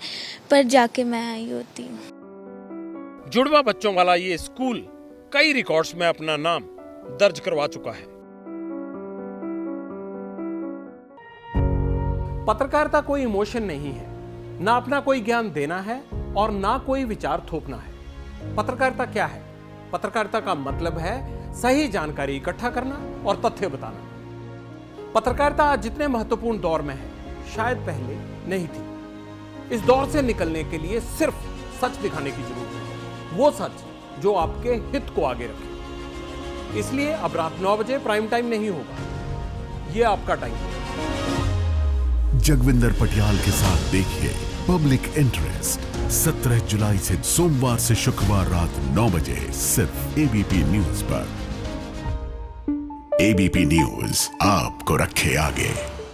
पर जाके मैं आई होती हूँ। जुड़वा बच्चों वाला ये स्कूल कई रिकॉर्ड्स में अपना नाम दर्ज करवा चुका है। पत्रकारिता कोई इमोशन नहीं है, ना अपना कोई ज्ञान देना है और ना कोई विचार थोपना है। पत्रकारिता क्या है? पत्रकारिता का मतलब है सही जानकारी इकट्ठा करना और तथ्य बताना। पत्रकारिता आज जितने महत्वपूर्ण दौर में है, शायद पहले नहीं थी। इस दौर से निकलने के लिए सिर्फ सच दिखाने की जरूरत है, वो सच जो आपके हित को आगे रखे। इसलिए अब रात 9 बजे प्राइम टाइम नहीं होगा, ये आपका टाइम है। जगविंदर पटियाल के साथ देखिए पब्लिक इंटरेस्ट 17 जुलाई से सोमवार से शुक्रवार रात 9 बजे सिर्फ एबीपी न्यूज पर। एबीपी न्यूज आपको रखे आगे।